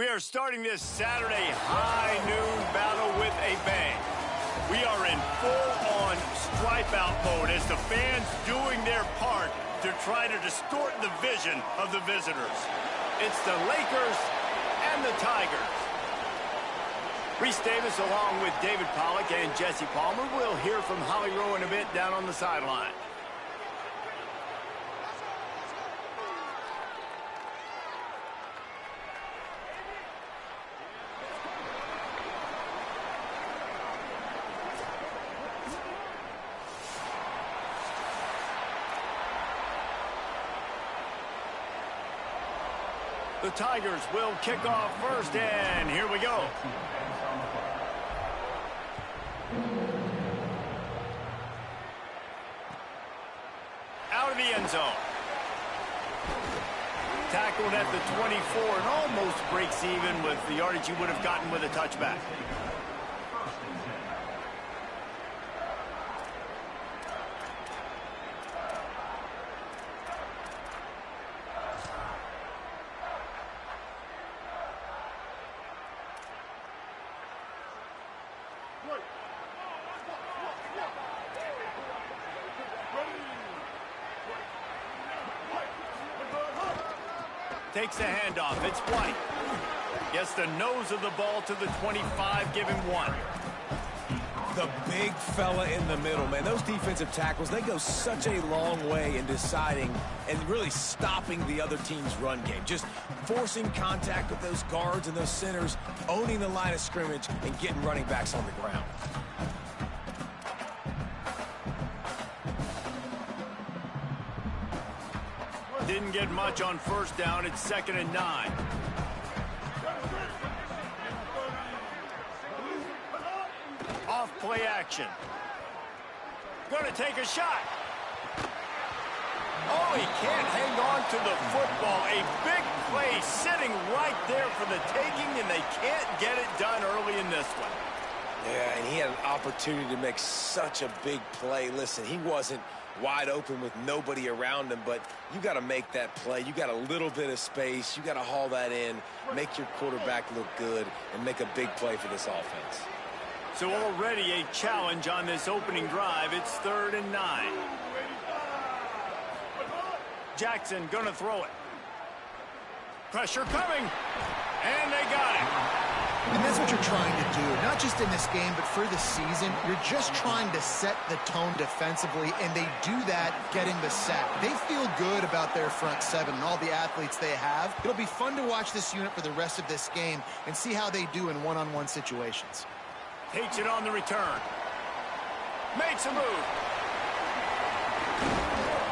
We are starting this Saturday high noon battle with a bang. We are in full-on stripe-out mode as the fans doing their part to try to distort the vision of the visitors. It's the Lakers and the Tigers. Reese Davis along with David Pollack and Jesse Palmer. We'll hear from Holly Rowe in a bit down on the sideline. The Tigers will kick off first, and here we go. Out of the end zone. Tackled at the 24 and almost breaks even with the yardage he would have gotten with a touchback. Takes the handoff. It's White. Gets the nose of the ball to the 25. Give him one. The big fella in the middle, man. Those defensive tackles, they go such a long way in deciding and really stopping the other team's run game. Just forcing contact with those guards and those centers, owning the line of scrimmage, and getting running backs on the ground. Didn't get much on first down. It's 2nd and 9. Off play action. Gonna take a shot. Oh, he can't hang on to the football. A big play sitting right there for the taking, and they can't get it done early in this one. Yeah, and he had an opportunity to make such a big play. Listen, he wasn't wide open with nobody around him, but you got to make that play. You got a little bit of space. You got to haul that in, make your quarterback look good, and make a big play for this offense. So already a challenge on this opening drive. It's 3rd and 9. Jackson gonna throw it. Pressure coming, and they got it. And that's what you're trying to do, not just in this game, but for the season. You're just trying to set the tone defensively, and they do that getting the sack. They feel good about their front seven and all the athletes they have. It'll be fun to watch this unit for the rest of this game and see how they do in one-on-one situations. Takes it on the return. Makes a move.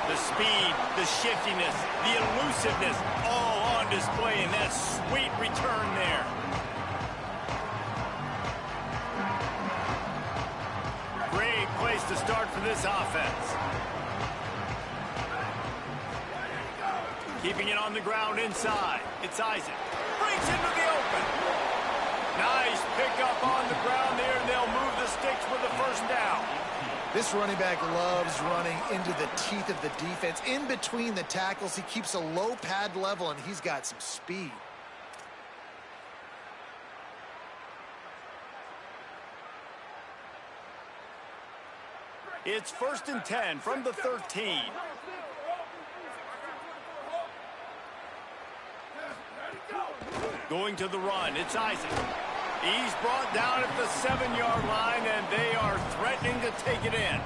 The speed, the shiftiness, the elusiveness, all on display in that sweet return there. Great place to start for this offense. Keeping it on the ground inside. It's Isaac. Breaks into the open. Nice pickup on the ground there, and they'll move the sticks with the first down. This running back loves running into the teeth of the defense. In between the tackles, he keeps a low pad level, and he's got some speed. It's 1st and 10 from the 13. Going to the run, it's Isaac. He's brought down at the 7-yard line, and they are threatening to take it in.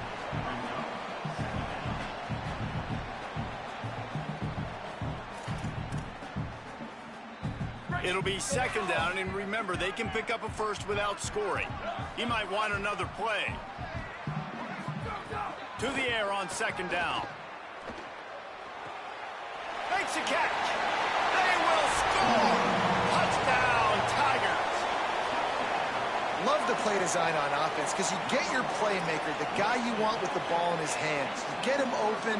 It'll be 2nd down, and remember, they can pick up a first without scoring. He might want another play. To the air on 2nd down. Makes a catch. They will score. Touchdown, Tigers. Love the play design on offense because you get your playmaker, the guy you want with the ball in his hands. You get him open,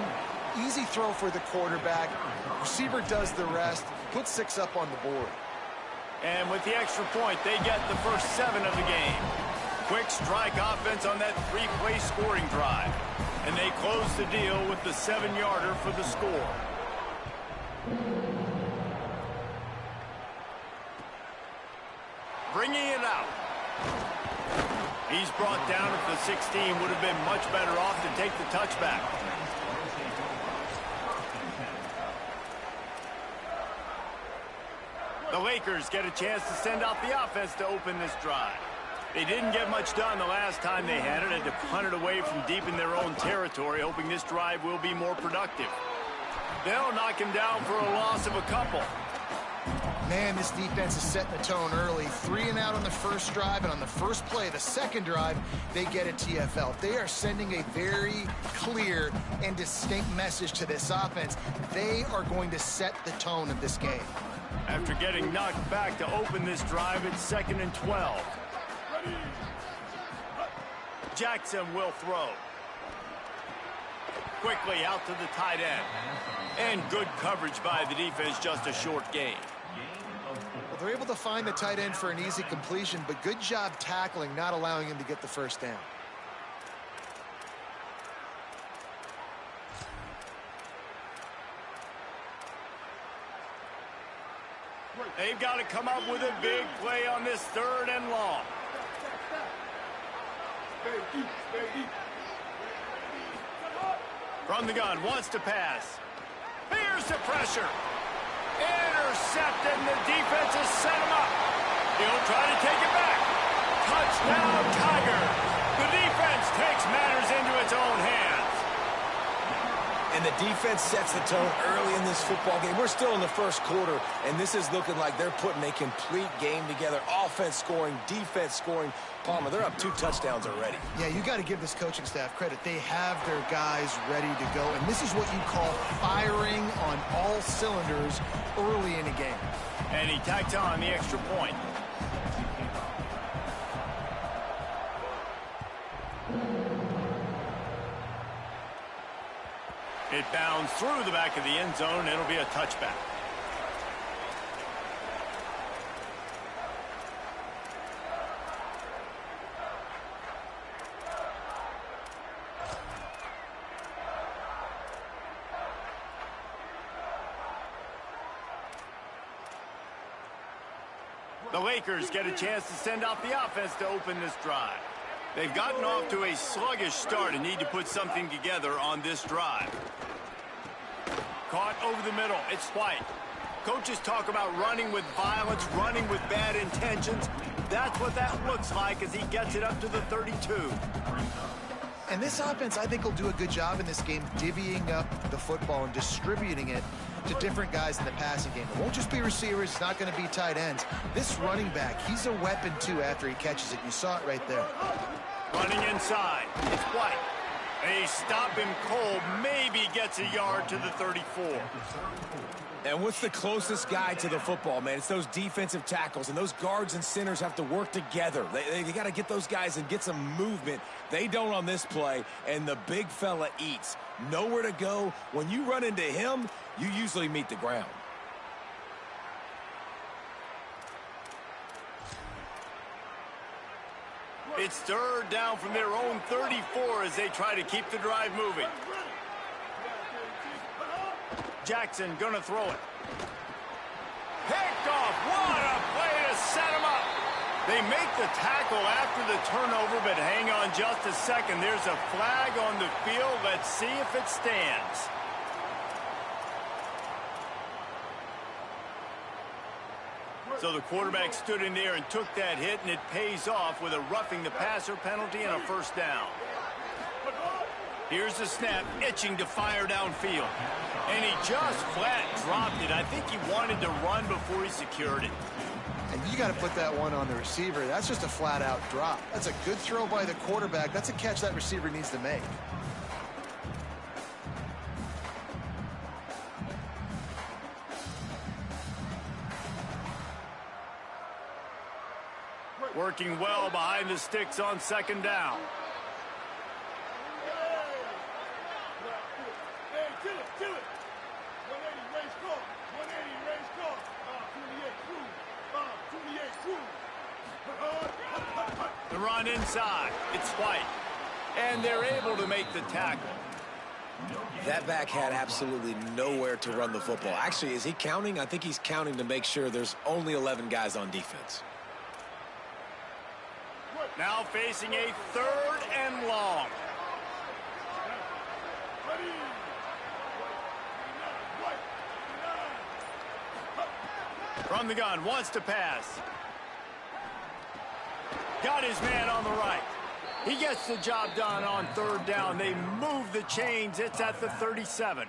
easy throw for the quarterback. Receiver does the rest, put 6 up on the board. And with the extra point, they get the first 7 of the game. Quick strike offense on that 3-play scoring drive. And they close the deal with the 7-yarder for the score. bringing it out. He's brought down at the 16. Would have been much better off to take the touchback. The Lakers get a chance to send out the offense to open this drive. They didn't get much done the last time they had it. Had to punt it away from deep in their own territory, hoping this drive will be more productive. They'll knock him down for a loss of a couple. Man, this defense is setting the tone early. 3 and out on the first drive, and on the first play, the second drive, they get a TFL. They are sending a very clear and distinct message to this offense. They are going to set the tone of this game. After getting knocked back to open this drive, it's 2nd and 12. Jackson will throw. Quickly out to the tight end. And good coverage by the defense, just a short gain. Well, they're able to find the tight end for an easy completion, but good job tackling, not allowing him to get the first down. They've got to come up with a big play on this 3rd and long. From the gun, wants to pass. Here's the pressure. Intercepted, and the defense has set him up. He'll try to take it back. Touchdown, Tigers. The defense takes matters into its own hands. And the defense sets the tone early in this football game. We're still in the first quarter, and this is looking like they're putting a complete game together. Offense scoring, defense scoring. Palmer, they're up 2 touchdowns already. Yeah, you got to give this coaching staff credit. They have their guys ready to go, and this is what you call firing on all cylinders early in a game. And he tacks on the extra point. It bounds through the back of the end zone, and it'll be a touchback. The Lakers get a chance to send out the offense to open this drive. They've gotten off to a sluggish start and need to put something together on this drive. Caught over the middle. It's White. Coaches talk about running with violence, running with bad intentions. That's what that looks like as he gets it up to the 32. And this offense, I think, will do a good job in this game divvying up the football and distributing it to different guys in the passing game. It won't just be receivers. It's not going to be tight ends. This running back, he's a weapon, too, after he catches it. You saw it right there. Running inside. It's White. They stop him cold. Maybe gets a yard to the 34. And what's the closest guy to the football, man? It's those defensive tackles, and those guards and centers have to work together. They got to get those guys and get some movement. They don't on this play, and the big fella eats. Nowhere to go. When you run into him, you usually meet the ground. It's 3rd down from their own 34 as they try to keep the drive moving. Jackson gonna throw it. Picked off. What a play to set him up. They make the tackle after the turnover, but hang on just a second. There's a flag on the field. Let's see if it stands. So the quarterback stood in there and took that hit, and it pays off with a roughing the passer penalty and a first down. Here's the snap, itching to fire downfield. And he just flat dropped it. I think he wanted to run before he secured it. And you got to put that one on the receiver. That's just a flat-out drop. That's a good throw by the quarterback. That's a catch that receiver needs to make. Working well behind the sticks on 2nd down. The run inside. It's White. And they're able to make the tackle. That back had absolutely nowhere to run the football. Actually, is he counting? I think he's counting to make sure there's only 11 guys on defense. Now facing a 3rd and long. From the gun, wants to pass. Got his man on the right. He gets the job done on 3rd down. They move the chains. It's at the 37.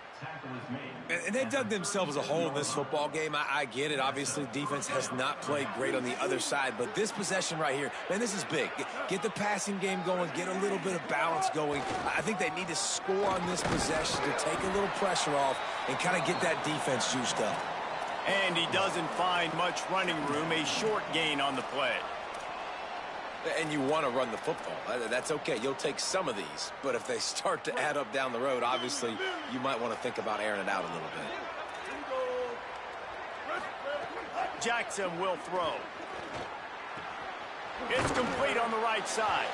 And they dug themselves a hole in this football game. I get it. Obviously, defense has not played great on the other side. But this possession right here, man, this is big. Get the passing game going. Get a little bit of balance going. I think they need to score on this possession to take a little pressure off and kind of get that defense juiced up. And he doesn't find much running room. A short gain on the play. And you want to run the football. That's okay. You'll take some of these. But if they start to add up down the road, obviously, you might want to think about airing it out a little bit. Jackson will throw. It's complete on the right side.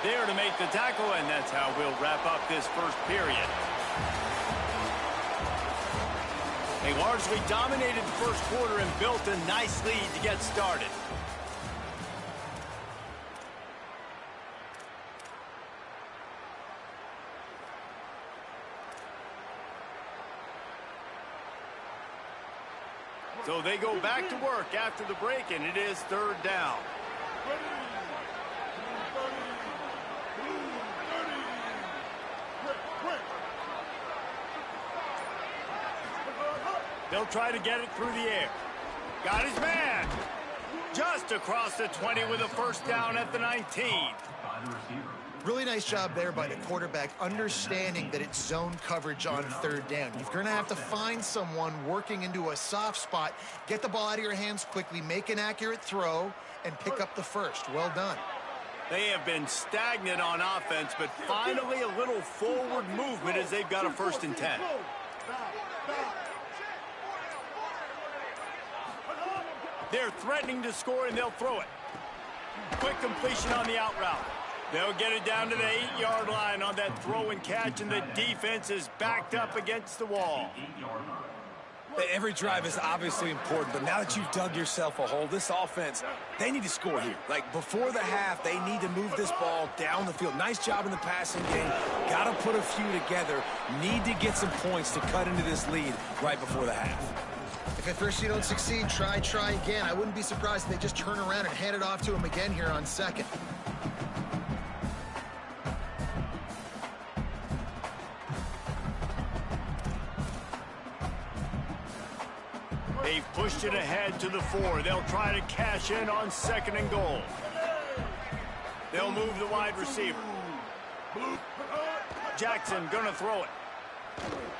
There to make the tackle, and that's how we'll wrap up this first period. They largely dominated the first quarter and built a nice lead to get started. So they go back to work after the break, and it is 3rd down. They'll try to get it through the air. Got his man. Just across the 20 with a 1st down at the 19. Really nice job there by the quarterback, understanding that it's zone coverage on 3rd down. You're going to have to find someone working into a soft spot, get the ball out of your hands quickly, make an accurate throw, and pick up the 1st. Well done. They have been stagnant on offense, but finally a little forward movement as they've got a 1st and 10. They're threatening to score, and they'll throw it. Quick completion on the out route. They'll get it down to the 8-yard line on that throw and catch, and the defense is backed up against the wall. Every drive is obviously important, but now that you've dug yourself a hole, this offense, they need to score here. Like, before the half, they need to move this ball down the field. Nice job in the passing game. Got to put a few together. Need to get some points to cut into this lead right before the half. If at first you don't succeed, try again. I wouldn't be surprised if they just turn around and hand it off to him again here on 2nd. They've pushed it ahead to the 4. They'll try to cash in on 2nd and goal. They'll move the wide receiver. Jackson gonna throw it.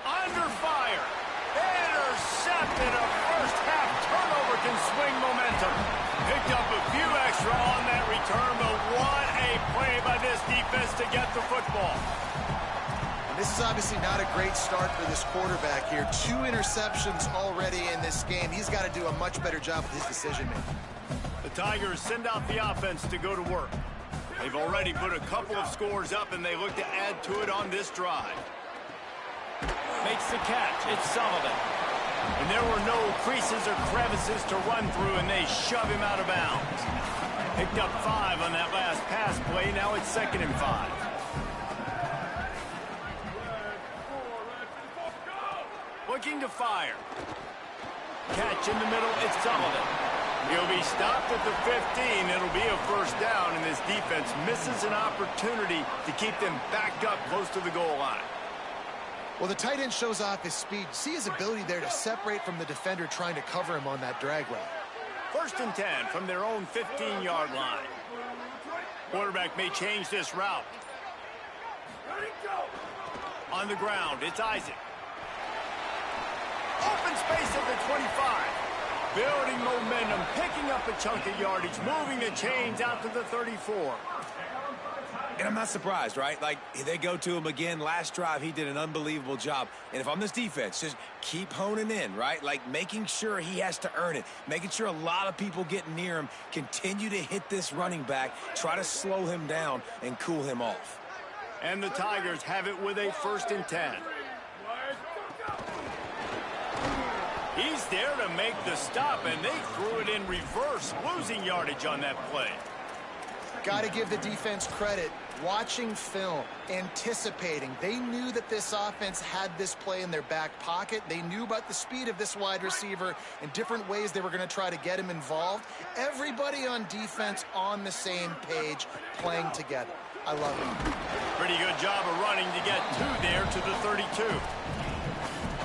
Under fire. Intercepted. A first half turnover can swing momentum. Picked up a few extra on that return, but what a play by this defense to get the football. This is obviously not a great start for this quarterback here. 2 interceptions already in this game. He's got to do a much better job with his decision-making. The Tigers send out the offense to go to work. They've already put a couple of scores up, and they look to add to it on this drive. Makes the catch. It's Sullivan. And there were no creases or crevices to run through, and they shove him out of bounds. Picked up 5 on that last pass play. Now it's 2nd and 5. Looking to fire. Catch in the middle, it's Sullivan. He'll be stopped at the 15. It'll be a 1st down, and this defense misses an opportunity to keep them backed up close to the goal line. Well, the tight end shows off his speed. See his ability there to separate from the defender trying to cover him on that drag route. 1st and 10 from their own 15-yard line. Quarterback may change this route. On the ground, it's Isaac. Open space at the 25. Building momentum, picking up a chunk of yardage, moving the chains out to the 34. And I'm not surprised, right? Like, they go to him again. Last drive, he did an unbelievable job. And if I'm this defense, just keep honing in, right? Like, making sure he has to earn it. Making sure a lot of people get near him. Continue to hit this running back. Try to slow him down and cool him off. And the Tigers have it with a 1st and 10. He's there to make the stop, and they threw it in reverse, losing yardage on that play. Got to give the defense credit. Watching film, anticipating. They knew that this offense had this play in their back pocket. They knew about the speed of this wide receiver and different ways they were going to try to get him involved. Everybody on defense on the same page, playing together. I love it. Pretty good job of running to get there to the 32.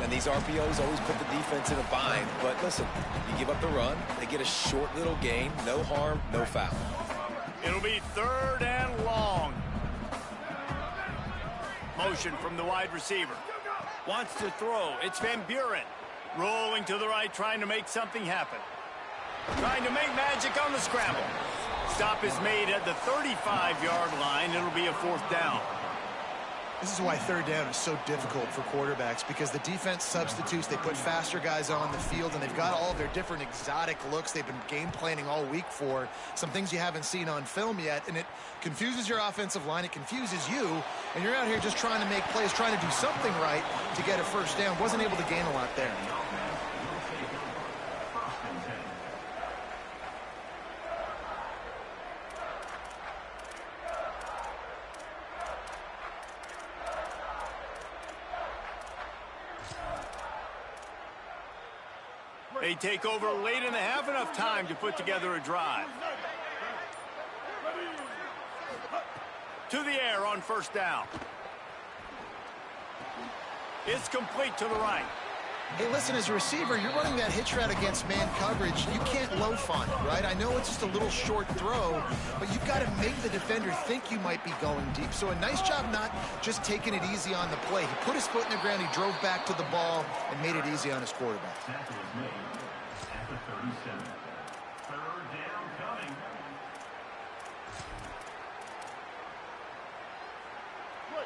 And these RPOs always put the defense in a bind. But listen, you give up the run, they get a short little gain, no harm, no foul. It'll be 3rd and long. Motion from the wide receiver. Wants to throw. It's Van Buren. Rolling to the right, trying to make something happen. Trying to make magic on the scramble. Stop is made at the 35-yard line. It'll be a 4th down. This is why 3rd down is so difficult for quarterbacks, because the defense substitutes. They put faster guys on the field, and they've got all of their different exotic looks they've been game planning all week for. Some things you haven't seen on film yet, and it confuses your offensive line. It confuses you, and you're out here just trying to make plays, trying to do something right to get a 1st down. Wasn't able to gain a lot there. They take over late in the half, enough time to put together a drive. To the air on 1st down. It's complete to the right. Hey, listen, as a receiver, you're running that hitch route against man coverage. You can't loaf on it, right? I know it's just a little short throw, but you've got to make the defender think you might be going deep. So a nice job not just taking it easy on the play. He put his foot in the ground, he drove back to the ball, and made it easy on his quarterback.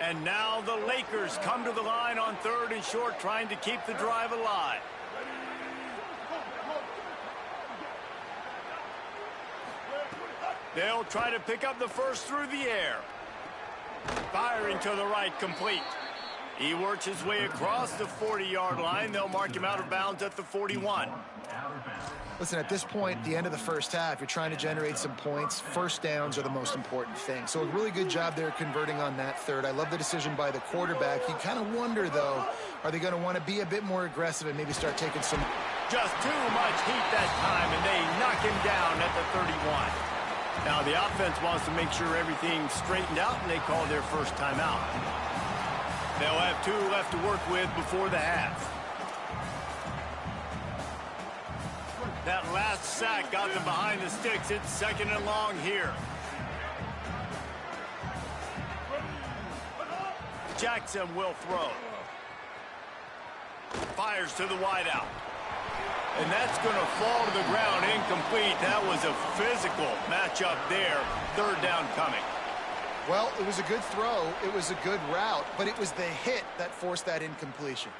And now the Lakers come to the line on 3rd and short, trying to keep the drive alive. They'll try to pick up the 1st through the air. Firing to the right, complete. He works his way across the 40-yard line. They'll mark him out of bounds at the 41. Listen, at this point, the end of the 1st half, you're trying to generate some points. 1st downs are the most important thing. So a really good job there converting on that 3rd. I love the decision by the quarterback. You kind of wonder, though, are they going to want to be a bit more aggressive and maybe start taking some... Just too much heat that time, and they knock him down at the 31. Now the offense wants to make sure everything's straightened out, and they call their 1st timeout. They'll have 2 left to work with before the half. That last sack got them behind the sticks. It's 2nd and long here. Jackson will throw. Fires to the wideout. And that's going to fall to the ground, incomplete. That was a physical matchup there. 3rd down coming. Well, it was a good throw. It was a good route, but it was the hit that forced that incompletion.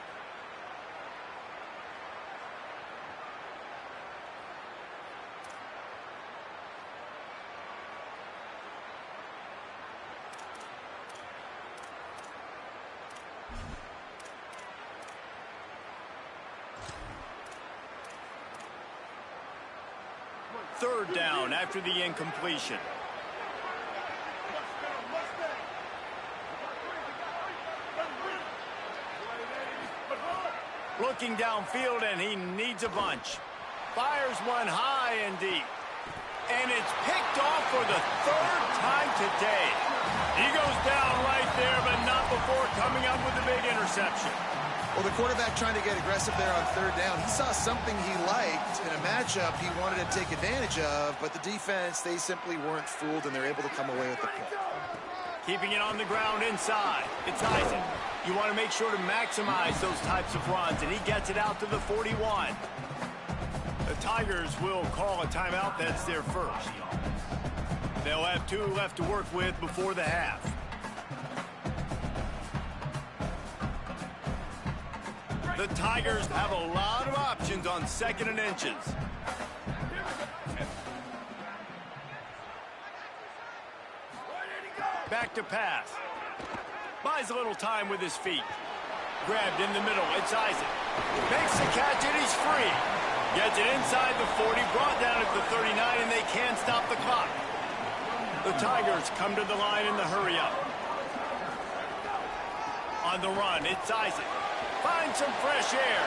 Third down after the incompletion. Looking downfield, and he needs a bunch. Fires one high and deep. And it's picked off for the 3rd time today. He goes down right there, but not before coming up with a big interception. Well, the quarterback trying to get aggressive there on 3rd down. He saw something he liked in a matchup he wanted to take advantage of, but the defense, they simply weren't fooled, and they're able to come away with the pick. Keeping it on the ground inside. It's Isaac. You want to make sure to maximize those types of runs, and he gets it out to the 41. The Tigers will call a timeout. That's their 1st. They'll have 2 left to work with before the half. The Tigers have a lot of options on 2nd and inches. Back to pass. Buys a little time with his feet. Grabbed in the middle. It's Isaac. Makes the catch, and he's free. Gets it inside the 40, brought down at the 39, and they can't stop the clock. The Tigers come to the line in the hurry-up. On the run, it's Isaac. Finds some fresh air.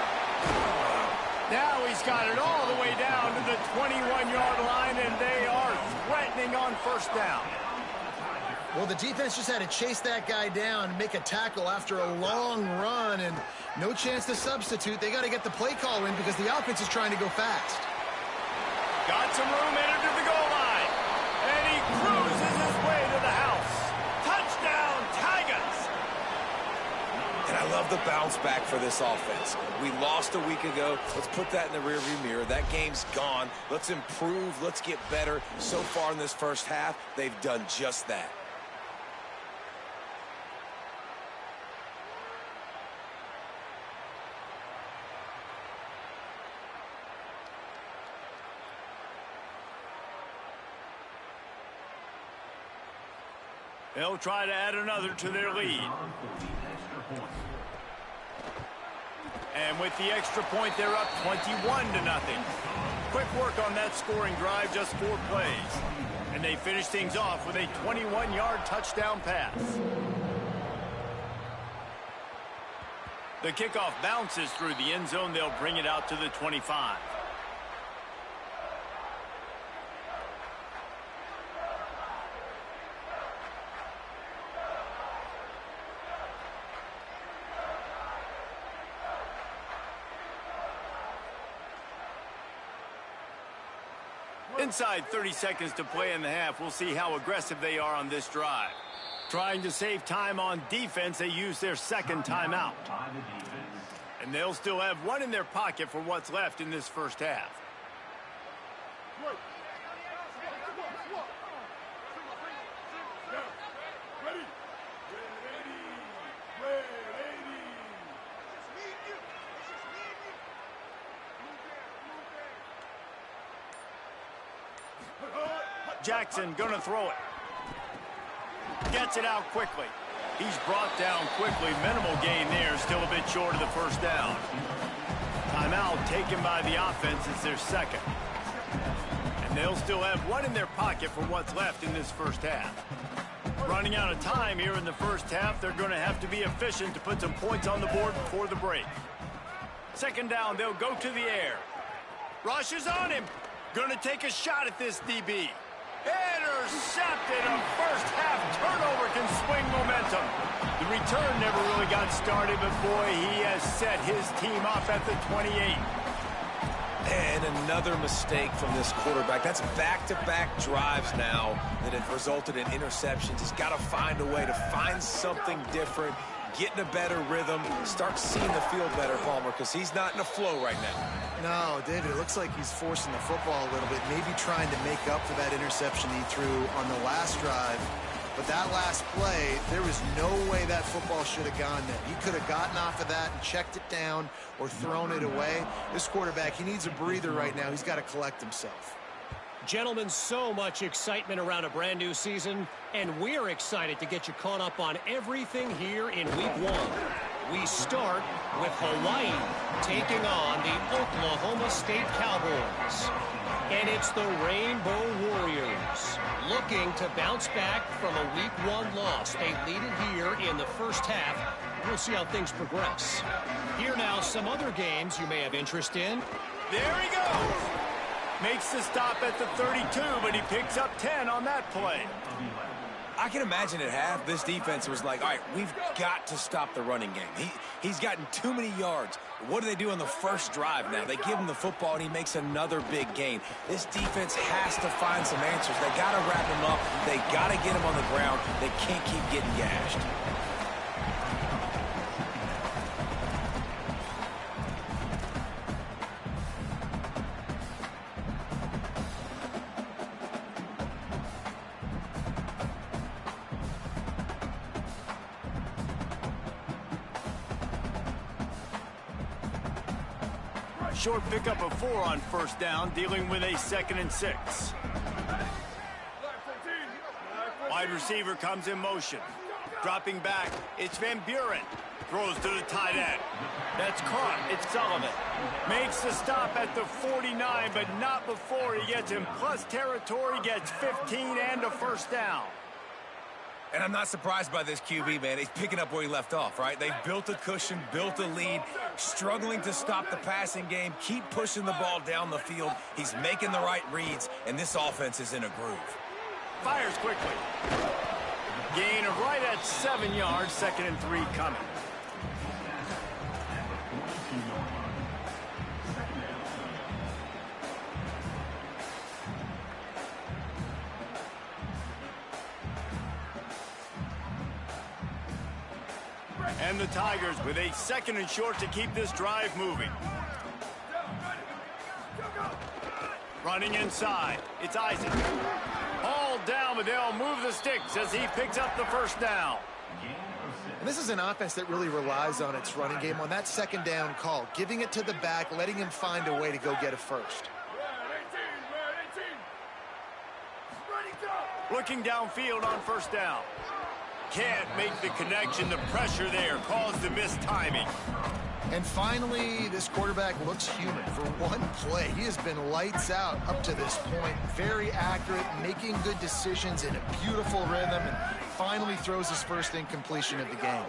Now he's got it all the way down to the 21-yard line, and they are threatening on first down. Well, the defense just had to chase that guy down and make a tackle after a long run, and no chance to substitute. They got to get the play call in because the offense is trying to go fast. Got some room headed to the goal line, and he cruises his way to the house. Touchdown, Tigers! And I love the bounce back for this offense. We lost a week ago. Let's put that in the rearview mirror. That game's gone. Let's improve. Let's get better. So far in this first half, they've done just that. They'll try to add another to their lead. And with the extra point, they're up 21-0. Quick work on that scoring drive, just 4 plays. And they finish things off with a 21-yard touchdown pass. The kickoff bounces through the end zone. They'll bring it out to the 25. Inside 30 seconds to play in the half. We'll see how aggressive they are on this drive. Trying to save time on defense, they use their second timeout. And they'll still have one in their pocket for what's left in this first half. Jackson gonna throw it. Gets it out quickly. He's brought down quickly. Minimal gain there. Still a bit short of the first down. Timeout taken by the offense. It's their second. And they'll still have one in their pocket for what's left in this first half. Running out of time here in the first half. They're going to have to be efficient to put some points on the board before the break. Second down, they'll go to the air. Rush is on him. Going to take a shot at this DB. Intercepted. A first half turnover can swing momentum. The return never really got started, but boy, he has set his team up at the 28. And another mistake from this quarterback. That's back-to-back drives now that have resulted in interceptions. He's got to find a way to find something different, get in a better rhythm, start seeing the field better, Palmer, because he's not in a flow right now. No, David, it looks like he's forcing the football a little bit, maybe trying to make up for that interception he threw on the last drive. But that last play, there was no way that football should have gone there. He could have gotten off of that and checked it down or thrown it away. This quarterback, he needs a breather right now. He's got to collect himself. Gentlemen, so much excitement around a brand new season, and we're excited to get you caught up on everything here in Week 1. We start with Hawaii taking on the Oklahoma State Cowboys. And it's the Rainbow Warriors looking to bounce back from a Week 1 loss. They lead it here in the first half. We'll see how things progress. Here now, some other games you may have interest in. There he goes. Makes the stop at the 32, but he picks up 10 on that play. I can imagine at half, this defense was like, all right, we've got to stop the running game. He's gotten too many yards. What do they do on the first drive now? They give him the football, and he makes another big gain. This defense has to find some answers. They got to wrap him up. They got to get him on the ground. They can't keep getting gashed. Short pickup of 4 on first down, dealing with a 2nd and 6. Wide receiver comes in motion. Dropping back, it's Van Buren. Throws to the tight end. That's caught. It's Sullivan. Makes the stop at the 49, but not before he gets in plus territory, gets 15 and a first down. And I'm not surprised by this QB, man. He's picking up where he left off, right? They've built a cushion, built a lead, struggling to stop the passing game, keep pushing the ball down the field. He's making the right reads, and this offense is in a groove. Fires quickly. Gain of right at 7 yards, 2nd and 3 coming. And the Tigers with a 2nd and short to keep this drive moving. Running inside, it's Isaac. All down, but they'll move the sticks as he picks up the first down. And this is an offense that really relies on its running game on that 2nd down call, giving it to the back, letting him find a way to go get a first. Looking downfield on 1st down. Can't make the connection. The pressure there caused the missed timing. And finally, this quarterback looks human. For one play, he has been lights out up to this point. Very accurate, making good decisions in a beautiful rhythm, and finally throws his first incompletion of the game.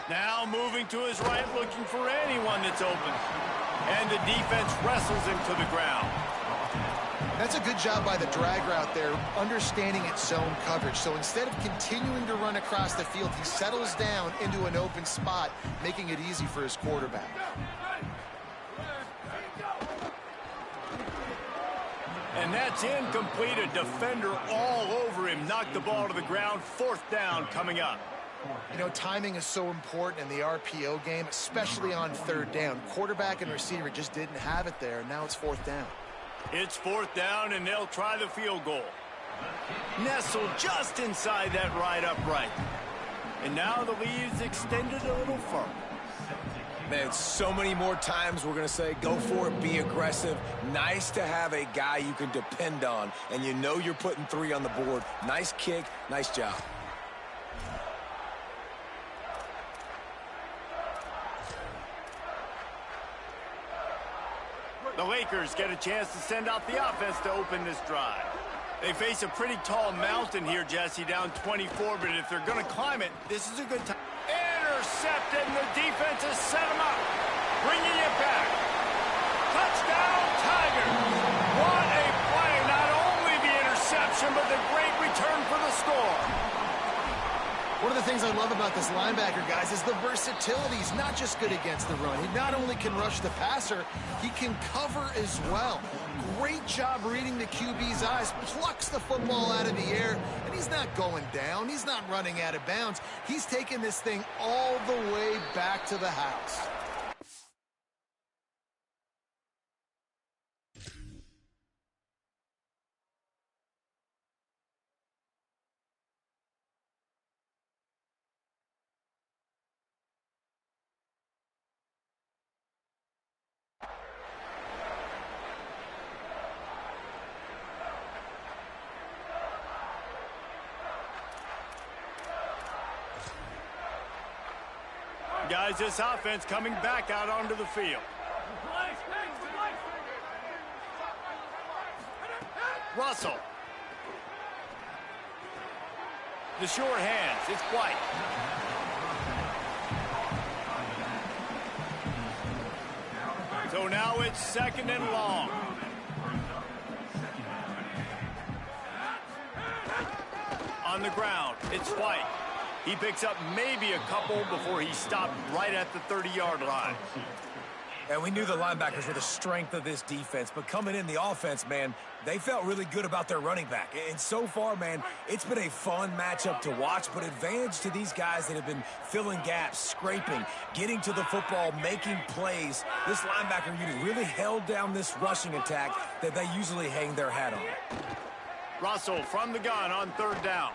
Now moving to his right, looking for anyone that's open. And the defense wrestles him to the ground. That's a good job by the drag route there, understanding its zone coverage. So instead of continuing to run across the field, he settles down into an open spot, making it easy for his quarterback. And that's incomplete. A defender all over him. Knocked the ball to the ground. 4th down coming up. You know, timing is so important in the RPO game, especially on 3rd down. Quarterback and receiver just didn't have it there, and now it's 4th down. It's 4th down, and they'll try the field goal. Nestled just inside that right upright. And now the lead is extended a little further. Man, so many more times we're going to say, go for it, be aggressive. Nice to have a guy you can depend on, and you know you're putting 3 on the board. Nice kick, nice job. The Lakers get a chance to send out the offense to open this drive. They face a pretty tall mountain here, Jesse, down 24, but if they're going to climb it, this is a good time. Intercepted, and the defense has set him up. Bringing it back. Touchdown, Tigers. What a play. Not only the interception, but the great return for the score. One of the things I love about this linebacker, guys, is the versatility. He's not just good against the run. He not only can rush the passer, he can cover as well. Great job reading the QB's eyes, plucks the football out of the air, and he's not going down. He's not running out of bounds. He's taking this thing all the way back to the house. Guys, this offense coming back out onto the field. Russell. The short hands. It's White. So now it's 2nd and long. On the ground, it's White. He picks up maybe a couple before he stopped right at the 30-yard line. And we knew the linebackers were the strength of this defense, but coming in the offense, man, they felt really good about their running back. And so far, man, it's been a fun matchup to watch, but advantage to these guys that have been filling gaps, scraping, getting to the football, making plays. This linebacker unit really held down this rushing attack that they usually hang their hat on. Russell from the gun on 3rd down.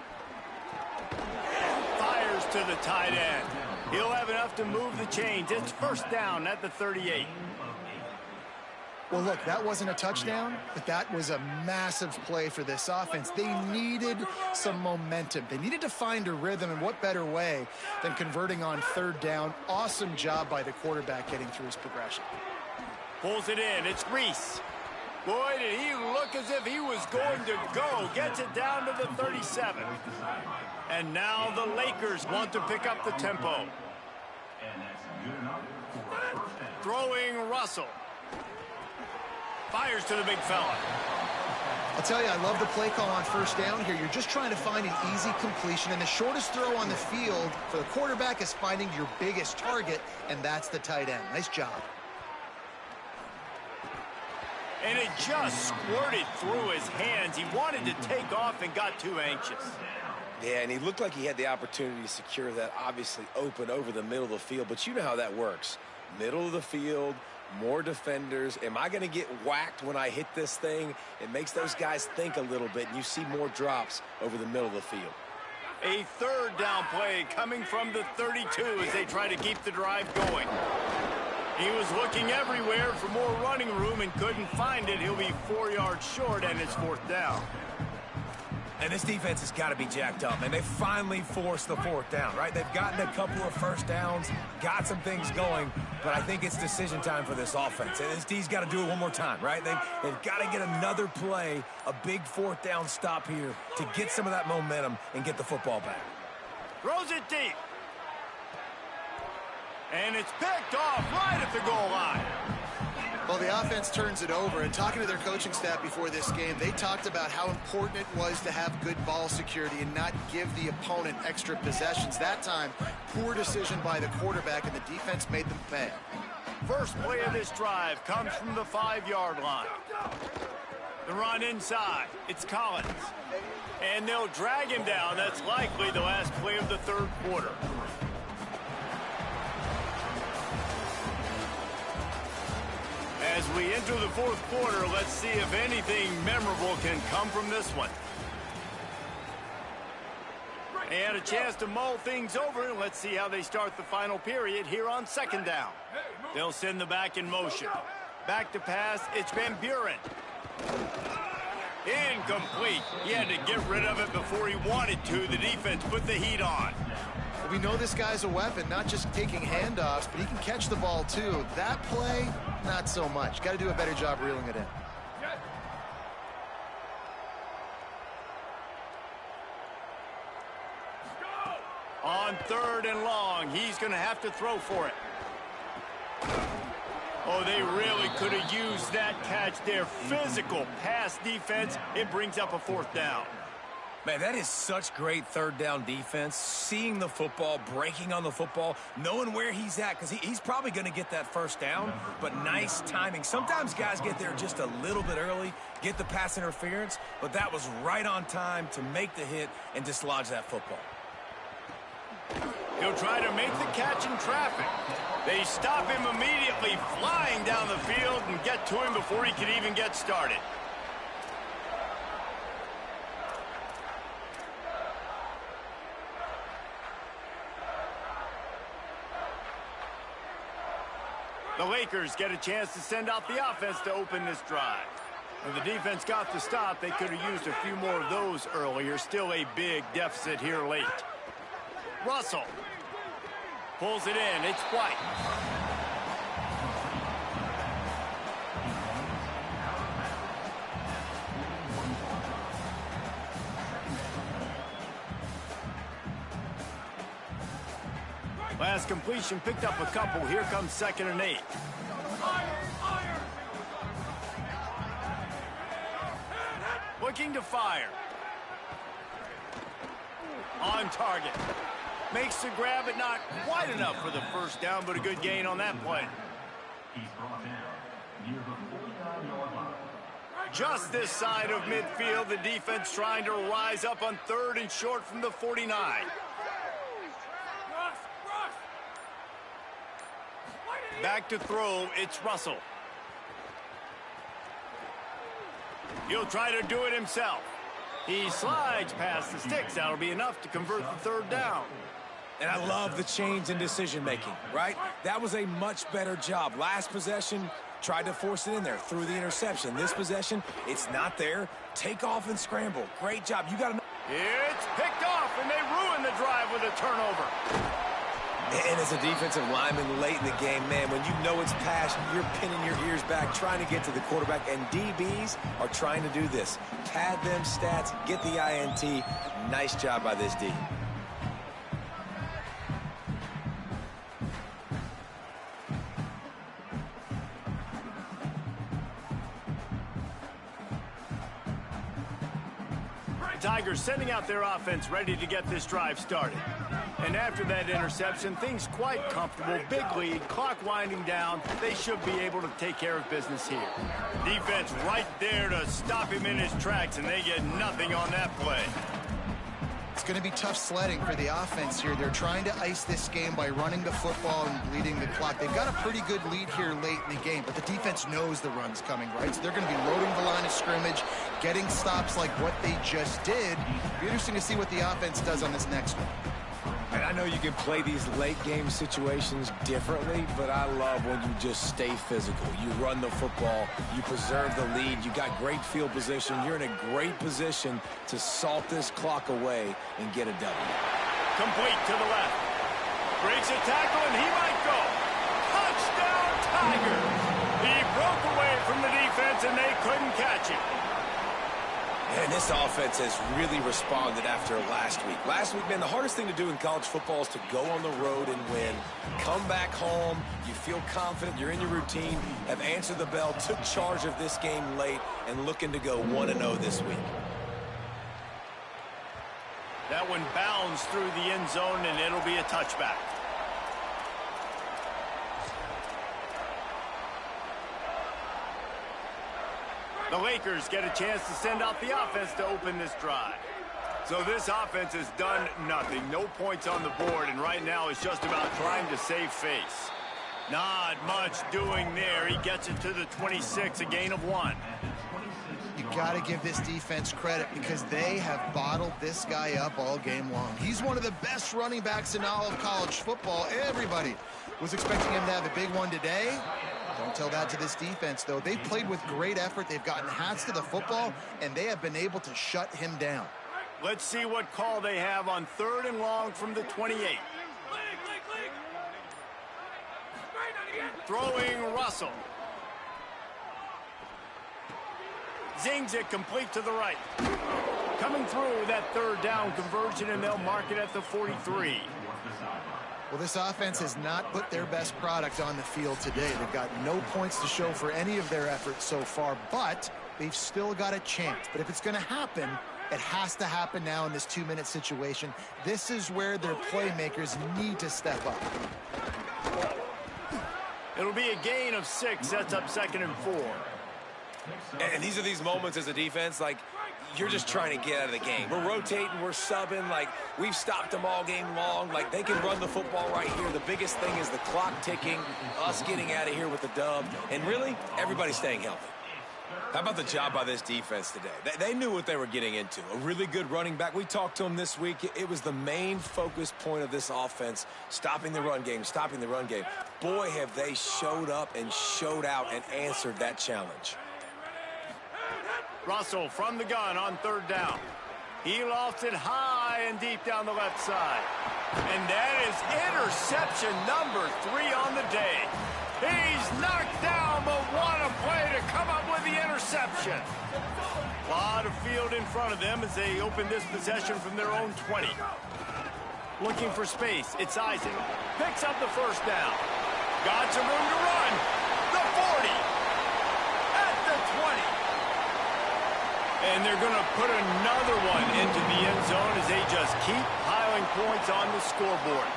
Fires to the tight end. He'll have enough to move the chains. It's 1st down at the 38. Well, look, that wasn't a touchdown, but that was a massive play for this offense. They needed some momentum. They needed to find a rhythm, and what better way than converting on third down. Awesome job by the quarterback getting through his progression. Pulls it in. It's Reese. Boy, did he look as if he was going to go. Gets it down to the 37. And now the Lakers want to pick up the tempo. Throwing Russell. Fires to the big fella. I'll tell you, I love the play call on first down here. You're just trying to find an easy completion, and the shortest throw on the field for the quarterback is finding your biggest target, and that's the tight end. Nice job. And it just squirted through his hands. He wanted to take off and got too anxious. Yeah, and he looked like he had the opportunity to secure that obviously open over the middle of the field, but you know how that works. Middle of the field, more defenders. Am I going to get whacked when I hit this thing? It makes those guys think a little bit, and you see more drops over the middle of the field. A third down play coming from the 32 as they try to keep the drive going. He was looking everywhere for more running room and couldn't find it. He'll be 4 yards short, and it's fourth down. And this defense has got to be jacked up, and they finally forced the fourth down, right? They've gotten a couple of first downs, got some things going, but I think it's decision time for this offense. And this D's got to do it one more time, right? They've got to get another play, a big fourth down stop here to get some of that momentum and get the football back. Throws it deep. And it's picked off right at the goal line. Well, the offense turns it over, and talking to their coaching staff before this game, they talked about how important it was to have good ball security and not give the opponent extra possessions. That time, poor decision by the quarterback, and the defense made them pay. First play of this drive comes from the 5-yard line. The run inside. It's Collins. And they'll drag him down. That's likely the last play of the third quarter. As we enter the fourth quarter, let's see if anything memorable can come from this one. They had a chance to mull things over. Let's see how they start the final period here on second down. They'll send the back in motion. Back to pass, it's Van Buren. Incomplete. He had to get rid of it before he wanted to. The defense put the heat on. We know this guy's a weapon, not just taking handoffs, but he can catch the ball too. That play, not so much. Got to do a better job reeling it in. On third and long, he's going to have to throw for it. Oh, they really could have used that catch there. Physical pass defense. It brings up a fourth down. Man, that is such great third down defense. Seeing the football, breaking on the football, knowing where he's at, because he's probably going to get that first down, but nice timing. Sometimes guys get there just a little bit early, get the pass interference, but that was right on time to make the hit and dislodge that football. He'll try to make the catch in traffic. They stop him immediately, flying down the field and get to him before he could even get started. The Lakers get a chance to send out the offense to open this drive. When the defense got the stop, they could have used a few more of those earlier. Still a big deficit here late. Russell pulls it in. It's White. Last completion picked up a couple. Here comes 2nd and 8. Looking to fire. On target. Makes the grab, but not quite enough for the first down, but a good gain on that play. Just this side of midfield, the defense trying to rise up on third and short from the 49. Back to throw, it's Russell. He'll try to do it himself. He slides past the sticks. That'll be enough to convert the third down. And I love the change in decision-making, right? That was a much better job. Last possession, Tried to force it in there, threw the interception. This possession, it's not there. Take off and scramble. Great job. You got to... It's picked off, and they ruin the drive with a turnover. And as a defensive lineman late in the game, man, when you know it's passion, you're pinning your ears back, trying to get to the quarterback, and DBs are trying to do this. Pad them stats, get the INT. Nice job by this D. Tigers sending out their offense ready to get this drive started. And after that interception, things quite comfortable. Big lead, clock winding down. They should be able to take care of business here. Defense right there to stop him in his tracks, and they get nothing on that play. It's going to be tough sledding for the offense here. They're trying to ice this game by running the football and bleeding the clock. They've got a pretty good lead here late in the game, but the defense knows the run's coming, right? So they're going to be loading the line of scrimmage, getting stops like what they just did. It'll be interesting to see what the offense does on this next one. And I know you can play these late game situations differently, but I love when you just stay physical. You run the football, you preserve the lead, you got great field position, you're in a great position to salt this clock away and get a W. Complete to the left. Breaks a tackle, and he might go. Touchdown, Tigers! He broke away from the defense, and they couldn't catch him. And this offense has really responded after last week. Last week, man, the hardest thing to do in college football is to go on the road and win. Come back home, you feel confident, you're in your routine, have answered the bell, took charge of this game late, and looking to go 1-0 this week. That one bounds through the end zone, and it'll be a touchback. The Lakers get a chance to send out the offense to open this drive. So this offense has done nothing. No points on the board, and right now it's just about trying to save face. Not much doing there. He gets it to the 26, a gain of 1. You got to give this defense credit because they have bottled this guy up all game long. He's one of the best running backs in all of college football. Everybody was expecting him to have a big one today. Don't tell that to this defense, though. They've played with great effort. They've gotten hats to the football, and they have been able to shut him down. Let's see what call they have on 3rd and long from the 28. Throwing Russell. Zings it complete to the right. Coming through that 3rd down conversion, and they'll mark it at the 43. Well, this offense has not put their best product on the field today. They've got no points to show for any of their efforts so far, but they've still got a chance. But if it's going to happen, it has to happen now in this 2-minute situation. This is where their playmakers need to step up. It'll be a gain of 6, sets up 2nd and 4. And these are these moments as a defense, like, you're just trying to get out of the game. We're rotating, we're subbing, like, we've stopped them all game long. Like, they can run the football right here. The biggest thing is the clock ticking, us getting out of here with the dub, and really, everybody staying healthy. How about the job by this defense today? They knew what they were getting into. A really good running back. We talked to them this week. It was the main focus point of this offense, stopping the run game, stopping the run game. Boy, have they showed up and showed out and answered that challenge. Russell from the gun on 3rd down. He lofts it high and deep down the left side. And that is interception number 3 on the day. He's knocked down, but what a play to come up with the interception. A lot of field in front of them as they open this possession from their own 20. Looking for space, it's Isaac. Picks up the 1st down. Got some room to run. The 40. At the 20. And they're going to put another one into the end zone as they just keep piling points on the scoreboard.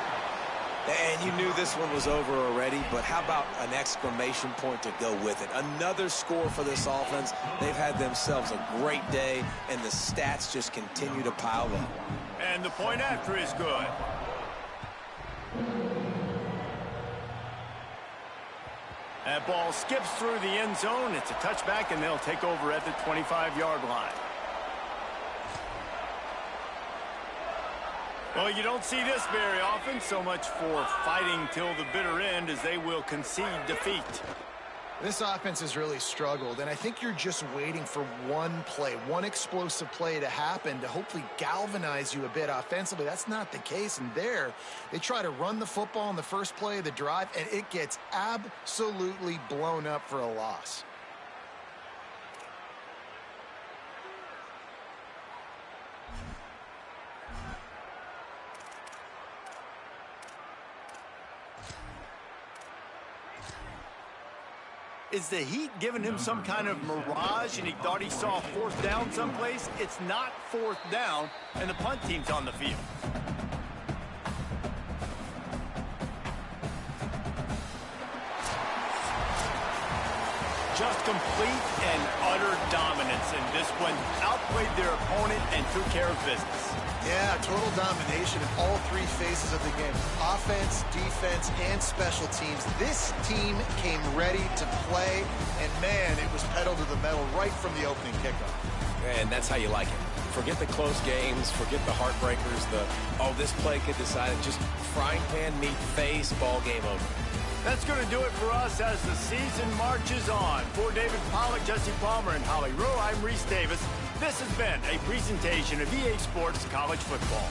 And you knew this one was over already, but how about an exclamation point to go with it? Another score for this offense. They've had themselves a great day, and the stats just continue to pile up. And the point after is good. That ball skips through the end zone. It's a touchback, and they'll take over at the 25-yard line. Well, you don't see this very often. So much for fighting till the bitter end as they will concede defeat. This offense has really struggled, and I think you're just waiting for one play, one explosive play to happen to hopefully galvanize you a bit offensively. That's not the case, and there they try to run the football in the first play of the drive, and it gets absolutely blown up for a loss. Is the heat giving him some kind of mirage and he thought he saw fourth down someplace? It's not fourth down, and the punt team's on the field. Just complete and utter dominance in this one. Outplayed their opponent and took care of business. Yeah, total domination in all three phases of the game. Offense, defense, and special teams. This team came ready to play, and man, it was pedal to the metal right from the opening kickoff. And that's how you like it. Forget the close games, forget the heartbreakers, this play could decide it. Just frying pan, meat, face, ball game over. That's going to do it for us as the season marches on. For David Pollack, Jesse Palmer, and Holly Rowe, I'm Reese Davis. This has been a presentation of EA Sports College Football.